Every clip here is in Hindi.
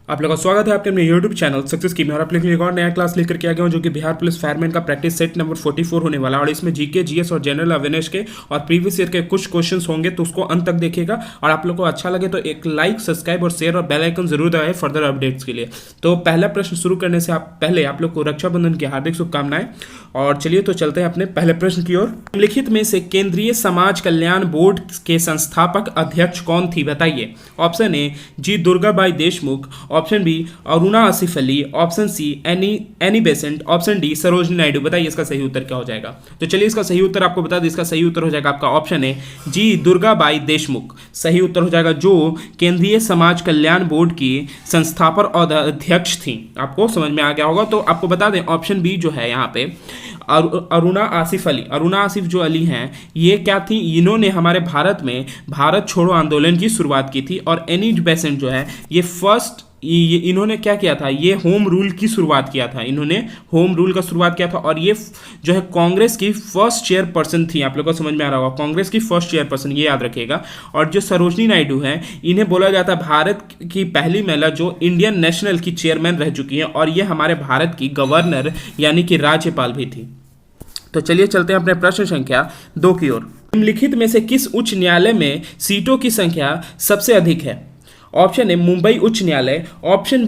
आप लोगों का स्वागत है आपके अपने YouTube चैनल सक्सेस की में। और आप लोग एक और नया क्लास लेकर के आ गया हूँ जो कि बिहार पुलिस फायरमैन का प्रैक्टिस सेट नंबर 44 होने वाला है। और इसमें जीके, जीएस और जनरल अवेयरनेस के और प्रीवियस ईयर के कुछ क्वेश्चंस होंगे, तो उसको अंत तक देखिएगा। और आप लोग को अच्छा लगे तो एक लाइक, सब्सक्राइब और शेयर और बेल आइकन जरूर दबाएं फर्दर अपडेट्स के लिए। तो पहला प्रश्न शुरू करने से पहले आप लोग को रक्षाबंधन की हार्दिक शुभकामनाएं। और चलिए तो चलते हैं अपने पहले प्रश्न की ओर। निम्नलिखित में से केंद्रीय समाज कल्याण बोर्ड के संस्थापक अध्यक्ष कौन थी, बताइए। ऑप्शन ए जी Durgabai Deshmukh, option B Aruna Asaf Ali, option C Annie Besant, option D Sarojini Naidu. बताइए इसका सही उत्तर क्या हो जाएगा। तो चलिए इसका सही उत्तर आपको बता दें। इसका सही उत्तर हो जाएगा आपका ऑप्शन है जी दुर्गाबाई देशमुख। सही उत्तर हो जाएगा, जो केंद्रीय समाज कल्याण बोर्ड की संस्थापक और अध्यक्ष थी। आपको समझ में आ गया होगा। तो आपको बता दें ऑप्शन बी जो है यहाँ पे अरुणा आसिफ अली, अरुणा आसिफ जो अली हैं, ये क्या थी, इन्होंने हमारे भारत में भारत छोड़ो आंदोलन की शुरुआत की थी। और एनी बेसेंट जो है ये इन्होंने क्या किया था, ये होम रूल की शुरुआत किया था। इन्होंने होम रूल का शुरुआत किया था। और ये जो है कांग्रेस की फर्स्ट चेयरपर्सन थी। आप लोगों को समझ में आ रहा होगा, कांग्रेस की फर्स्ट चेयरपर्सन, ये याद रखिएगा। और जो सरोजनी नायडू हैं, इन्हें बोला जाता है भारत की पहली महिला जो इंडियन नेशनल की चेयरमैन रह चुकी हैं। और ये हमारे भारत की गवर्नर यानी कि राज्यपाल भी थी। तो चलिए चलते हैं अपने प्रश्न संख्या 2 की ओर। निम्नलिखित में से किस उच्च न्यायालय में सीटों की संख्या सबसे अधिक है। ऑप्शन ए मुंबई उच्च न्यायालय, ऑप्शन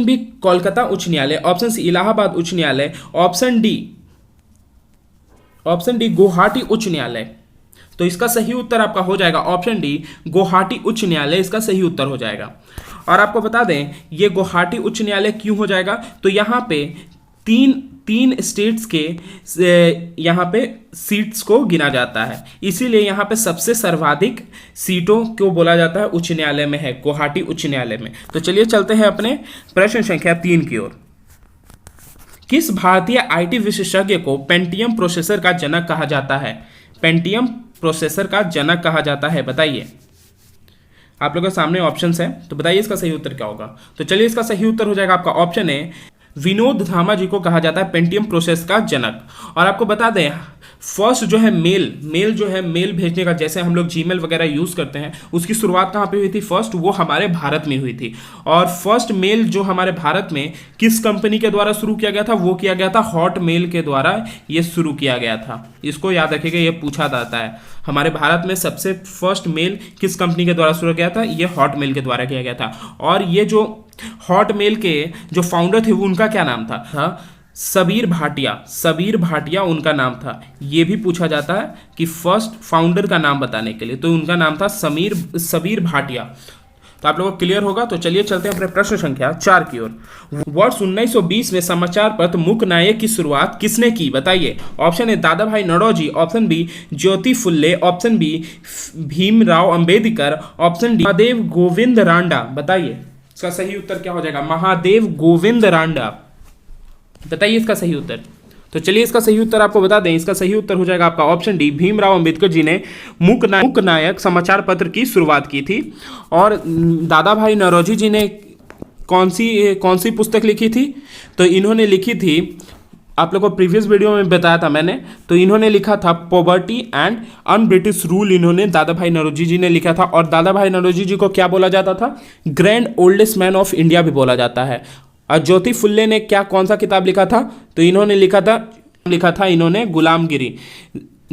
बी कोलकाता उच्च न्यायालय, ऑप्शन सी इलाहाबाद उच्च न्यायालय, ऑप्शन डी गुवाहाटी उच्च न्यायालय। तो इसका सही उत्तर आपका हो जाएगा ऑप्शन डी गुवाहाटी उच्च न्यायालय। इसका सही उत्तर हो जाएगा। और आपको बता दें ये गुवाहाटी उच्च न्यायालय क्यों हो जाएगा, तो यहाँ पे तीन स्टेट्स के यहाँ पे सीट्स को गिना जाता है, इसीलिए यहाँ पे सबसे सर्वाधिक सीटों को बोला जाता है उच्च न्यायालय में है, गुवाहाटी उच्च न्यायालय में। तो चलिए चलते हैं अपने प्रश्न संख्या 3 की ओर। किस भारतीय आईटी विशेषज्ञ को पेंटियम प्रोसेसर का जनक कहा जाता है। पेंटियम प्रोसेसर का जनक कहा जाता है, बताइए। आप लोगों के सामने ऑप्शंस हैं, तो बताइए इसका सही उत्तर क्या होगा। तो चलिए इसका सही उत्तर हो जाएगा आपका ऑप्शन है विनोद धामा जी को कहा जाता है पेंटियम प्रोसेस का जनक। और आपको बता दें फर्स्ट जो है मेल भेजने का, जैसे हम लोग जीमेल वगैरह यूज करते हैं, उसकी शुरुआत कहाँ पे हुई थी, फर्स्ट वो हमारे भारत में हुई थी। और फर्स्ट मेल जो हमारे भारत में किस कंपनी के द्वारा शुरू किया गया था, वो किया गया था हॉटमेल के द्वारा ये शुरू किया गया था। इसको याद रखिएगा, ये पूछा जाता है हमारे भारत में सबसे फर्स्ट मेल किस कंपनी के द्वारा शुरू किया था, ये हॉटमेल के द्वारा किया गया था। और ये जो हॉटमेल के जो फाउंडर थे वो उनका क्या नाम था सबीर भाटिया उनका नाम था। ये भी पूछा जाता है कि फर्स्ट फाउंडर का नाम बताने के लिए, तो उनका नाम था सबीर भाटिया। तो आप लोगों को क्लियर होगा। तो चलिए चलते हैं अपने प्रश्न संख्या 4 की ओर। वर्ष 1920 में समाचार पत्र मूक नायक की शुरुआत किसने की, बताइए। Option A Dadabhai Naoroji, option B Jyoti Phule, option B Bhimrao Ambedkar, option D Mahadev Govind Ranade. बताइए इसका सही उत्तर क्या हो जाएगा। महादेव गोविंद रांडा, बताइए इसका सही उत्तर। तो चलिए इसका सही उत्तर आपको बता दें। इसका सही उत्तर हो जाएगा आपका ऑप्शन डी भीमराव अंबेडकर जी ने मूक नायक समाचार पत्र की शुरुआत की थी। और दादा भाई नौरोजी जी ने कौन सी पुस्तक लिखी थी, तो इन्होंने लिखी थी, आप लोगों को प्रीवियस वीडियो में बताया था मैंने, तो इन्होंने लिखा था poverty and un British rule. इन्होंने दादा भाई नौरोजी जी ने लिखा था। और दादा भाई नौरोजी जी को क्या बोला जाता था, grand oldest man of India भी बोला जाता है। और ज्योति फुल्ले ने कौन सा किताब लिखा था, तो इन्होंने लिखा था इन्होंने गुलामगिरी,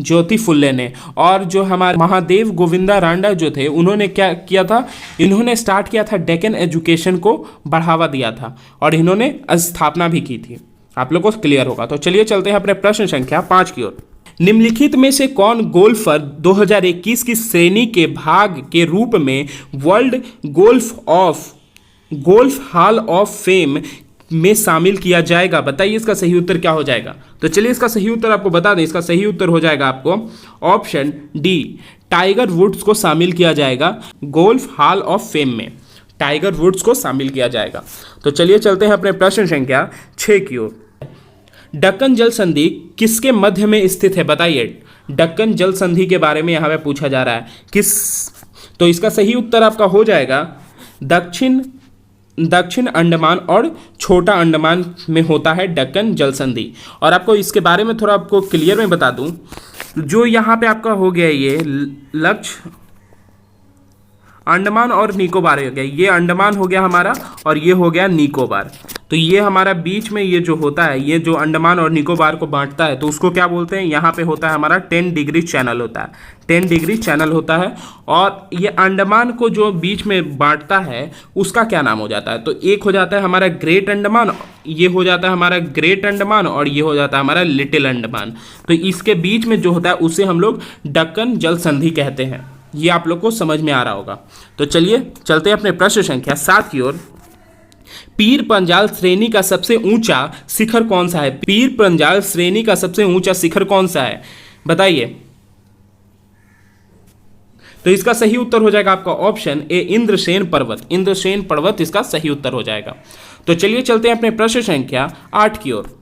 ज्योति फुल्ले ने। और जो हमारे महादेव गोविंदा रांडा जो थे, उन्होंने क्या किया था, इन्होंने स्टार्ट किया था डेक्कन एजुकेशन को बढ़ावा दिया था। और इन्होंने स्थापना भी की थी। आप लोग को क्लियर होगा। तो चलिए चलते हैं अपने प्रश्न संख्या 5 की ओर। निम्नलिखित में से कौन गोल्फर 2021 की श्रेणी के भाग के रूप में world golf hall of fame में शामिल किया जाएगा, बताइए इसका सही उत्तर क्या हो जाएगा। तो चलिए इसका सही उत्तर आपको बता दें। इसका सही उत्तर हो जाएगा आपको ऑप्शन डी टाइगर वुड्स को शामिल किया जाएगा गोल्फ हॉल ऑफ फेम में। टाइगर वुड्स को शामिल किया जाएगा। तो चलिए चलते हैं अपने प्रश्न संख्या 6 की ओर। दक्कन जल संधि किसके मध्य में स्थित है, बताइए। दक्कन जल संधि के बारे में यहाँ पे पूछा जा रहा है तो इसका सही उत्तर आपका हो जाएगा दक्षिण अंडमान और छोटा अंडमान में होता है दक्कन जल संधि। और आपको इसके बारे में थोड़ा आपको क्लियर में बता दूं, जो यहाँ पे आपका हो गया ये लक्ष्य अंडमान और निकोबार हो गया, ये अंडमान हो गया हमारा और ये हो गया निकोबार। तो ये हमारा बीच में ये जो होता है, ये जो अंडमान और निकोबार को बांटता है, तो उसको क्या बोलते हैं, यहाँ पे होता है हमारा 10 डिग्री चैनल होता है, 10 डिग्री चैनल होता है। और ये अंडमान को जो बीच में बांटता है उसका क्या नाम हो जाता है, तो एक हो जाता है हमारा ग्रेट अंडमान, ये हो जाता है हमारा ग्रेट अंडमान और ये हो जाता है हमारा लिटिल अंडमान। तो इसके बीच में जो होता है उसे हम लोग दक्कन जल संधि कहते हैं। ये आप लोग को समझ में आ रहा होगा। तो चलिए चलते हैं अपने प्रश्न संख्या 7 की ओर। पीर पंजाल श्रेणी का सबसे ऊंचा शिखर कौन सा है? पीर पंजाल श्रेणी का सबसे ऊंचा शिखर कौन सा है, बताइए। तो इसका सही उत्तर हो जाएगा आपका ऑप्शन ए, इंद्रसेन पर्वत। इंद्रसेन पर्वत इसका सही उत्तर हो जाएगा। तो चलिए चलते हैं अपने प्रश्न संख्या 8 की ओर।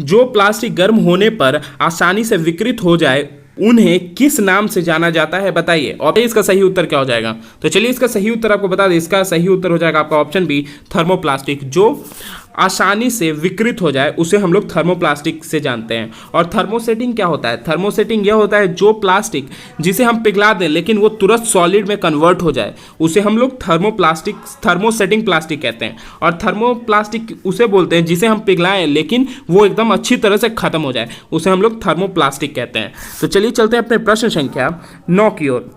जो प्लास्टिक गर्म होने पर आसानी से विकृत हो जाए उन्हें किस नाम से जाना जाता है, बताइए। और इसका सही उत्तर क्या हो जाएगा, तो चलिए इसका सही उत्तर आपको बता दें। इसका सही उत्तर हो जाएगा आपका ऑप्शन बी, थर्मोप्लास्टिक। जो आसानी से विकृत हो जाए उसे हम लोग थर्मोप्लास्टिक से जानते हैं। और थर्मोसेटिंग क्या होता है, थर्मोसेटिंग यह होता है जो प्लास्टिक जिसे हम पिघला दें लेकिन वो तुरंत सॉलिड में कन्वर्ट हो जाए उसे हम लोग थर्मोसेटिंग प्लास्टिक कहते हैं। और थर्मोप्लास्टिक उसे बोलते हैं जिसे हम पिघलाएं लेकिन वो एकदम अच्छी तरह से खत्म हो जाए, उसे हम लोग थर्मोप्लास्टिक कहते हैं। तो चलिए चलते हैं अपने प्रश्न संख्या 9 की ओर।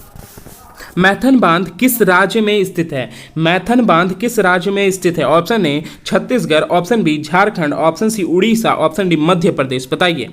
मैथन बांध किस राज्य में स्थित है? मैथन बांध किस राज्य में स्थित है? Option A Chhattisgarh, option B Jharkhand, option C Orissa, option D Madhya Pradesh, बताइए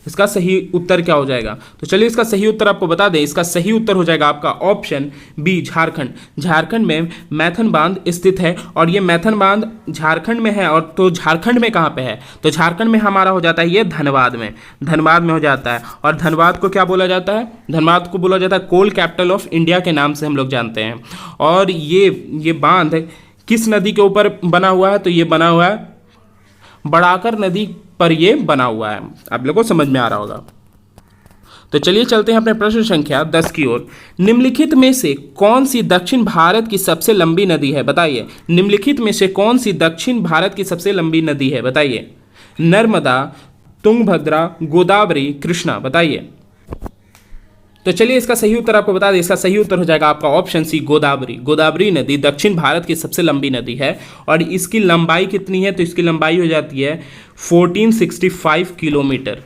इसका सही उत्तर क्या हो जाएगा। तो चलिए इसका सही उत्तर आपको बता दें। इसका सही उत्तर हो जाएगा आपका ऑप्शन बी, झारखंड। झारखंड में मैथन बांध स्थित है और ये मैथन बांध झारखंड में है। और तो झारखंड में कहाँ पे है, तो झारखंड में हमारा हो जाता है ये धनबाद में, धनबाद में हो जाता है। और धनबाद को क्या बोला जाता है, धनबाद को बोला जाता है कोल कैपिटल ऑफ इंडिया के नाम से हम लोग जानते हैं। और ये बांध किस नदी के ऊपर बना हुआ है, तो ये बना हुआ है बड़ाकर नदी पर ये बना हुआ है। आप लोगों को समझ में आ रहा होगा। तो चलिए चलते हैं अपने प्रश्न संख्या 10 की ओर। निम्नलिखित में से कौन सी दक्षिण भारत की सबसे लंबी नदी है, बताइए। निम्नलिखित में से कौन सी दक्षिण भारत की सबसे लंबी नदी है, बताइए। नर्मदा, तुंगभद्रा, गोदावरी, कृष्णा, बताइए। तो चलिए इसका सही उत्तर आपको बता दें। इसका सही उत्तर हो जाएगा आपका ऑप्शन सी, गोदावरी। गोदावरी नदी दक्षिण भारत की सबसे लंबी नदी है। और इसकी लंबाई कितनी है, तो इसकी लंबाई हो जाती है 1465 किलोमीटर।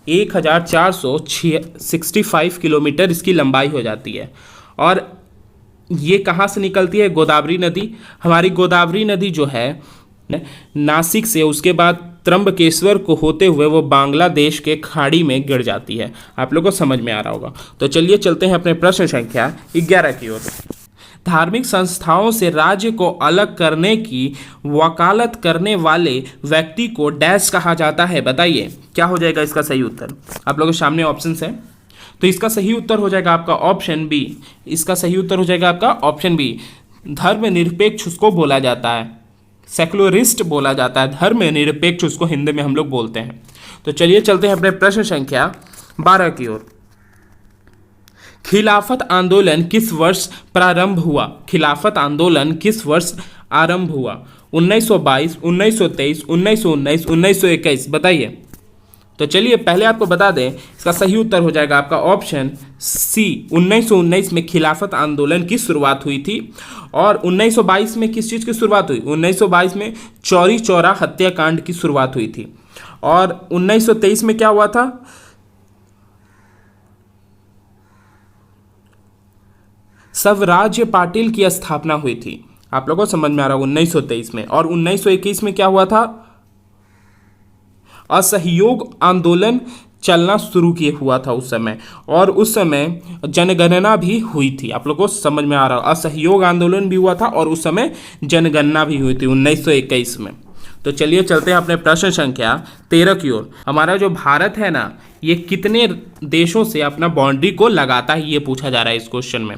1465 किलोमीटर इसकी लंबाई हो जाती है। और ये कहाँ से निकलती है, गोदावरी नदी। हमारी गोदावरी नदी जो है नासिक से, उसके बाद त्र्यंबकेश्वर को होते हुए वो बांग्लादेश के खाड़ी में गिर जाती है। आप लोगों को समझ में आ रहा होगा। तो चलिए चलते हैं अपने प्रश्न संख्या 11 की ओर। धार्मिक संस्थाओं से राज्य को अलग करने की वकालत करने वाले व्यक्ति को डैश कहा जाता है, बताइए क्या हो जाएगा इसका सही उत्तर। आप लोगों के सामने ऑप्शंस हैं। तो इसका सही उत्तर हो जाएगा आपका ऑप्शन बी। इसका सही उत्तर हो जाएगा आपका ऑप्शन बी, धर्मनिरपेक्ष उसको बोला जाता है, सेकुलरिस्ट बोला जाता है, धर्म निरपेक्ष उसको हिंदी में हम लोग बोलते हैं। तो चलिए चलते हैं अपने प्रश्न संख्या 12 की ओर। खिलाफत आंदोलन किस वर्ष प्रारंभ हुआ? खिलाफत आंदोलन किस वर्ष आरंभ हुआ? 1922, 1923, 1919, 1921, बताइए। तो चलिए पहले आपको बता दें, इसका सही उत्तर हो जाएगा आपका ऑप्शन सी, 1919 में खिलाफत आंदोलन की शुरुआत हुई थी। और 1922 में किस चीज़ की शुरुआत हुई? 1922 में चौरी चौरा हत्याकांड की शुरुआत हुई थी। और 1923 में क्या हुआ था? स्वराज्य पाटिल की स्थापना हुई थी। आप लोगों को समझ में आ रहा है 1923 में। और 1921 में क्या हुआ था? असहयोग आंदोलन चलना शुरू किए हुआ था उस समय। और उस समय जनगणना भी हुई थी। आप लोगों को समझ में आ रहा है, असहयोग आंदोलन भी हुआ था और उस समय जनगणना भी हुई थी 1921 में। तो चलिए चलते हैं अपने प्रश्न संख्या 13 की ओर। हमारा जो भारत है ना, ये कितने देशों से अपना बाउंड्री को लगाता है, ये पूछा जा रहा है इस क्वेश्चन में।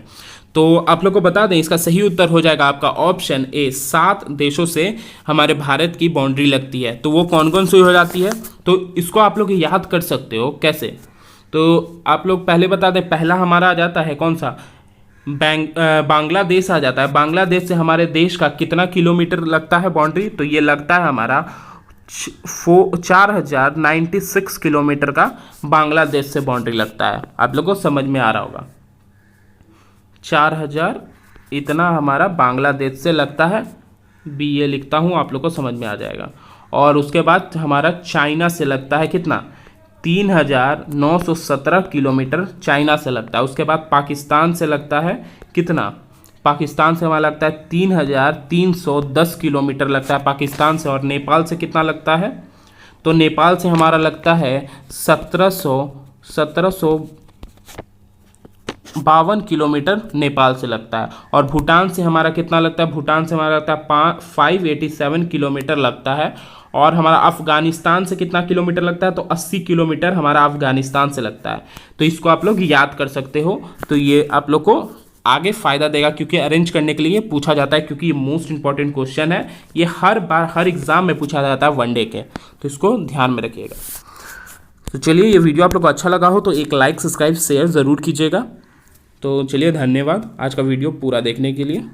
तो आप लोग को बता दें, इसका सही उत्तर हो जाएगा आपका ऑप्शन ए, 7 देशों से हमारे भारत की बाउंड्री लगती है। तो वो कौन कौन सी हो जाती है, तो इसको आप लोग याद कर सकते हो कैसे। तो आप लोग पहले बता दें, पहला हमारा आ जाता है कौन सा, बांग्लादेश आ जाता है। बांग्लादेश से हमारे देश का कितना किलोमीटर लगता है बाउंड्री, तो ये लगता है हमारा 4096 किलोमीटर का बांग्लादेश से बाउंड्री लगता है। आप लोगों को समझ में आ रहा होगा। 4000 इतना हमारा बांग्लादेश से लगता है। बी ये लिखता हूँ, आप लोग को समझ में आ जाएगा। और उसके बाद हमारा चाइना से लगता है कितना, 3917 किलोमीटर चाइना से लगता है। उसके बाद पाकिस्तान से लगता है कितना, पाकिस्तान से हमारा लगता है 3310 किलोमीटर लगता है पाकिस्तान से। और नेपाल से कितना लगता है, तो नेपाल से हमारा लगता है 1752 किलोमीटर नेपाल से लगता है। और भूटान से हमारा कितना लगता है, भूटान से हमारा लगता है 587 किलोमीटर लगता है। और हमारा अफगानिस्तान से कितना किलोमीटर लगता है, तो 80 किलोमीटर हमारा अफगानिस्तान से लगता है। तो इसको आप लोग याद कर सकते हो। तो ये आप लोग को आगे फ़ायदा देगा, क्योंकि अरेंज करने के लिए पूछा जाता है, क्योंकि ये मोस्ट इंपॉर्टेंट क्वेश्चन है। ये हर बार हर एग्ज़ाम में पूछा जाता है वनडे के, तो इसको ध्यान में रखिएगा। तो चलिए, ये वीडियो आप लोग को अच्छा लगा हो तो एक लाइक, सब्सक्राइब, शेयर ज़रूर कीजिएगा। तो चलिए, धन्यवाद आज का वीडियो पूरा देखने के लिए।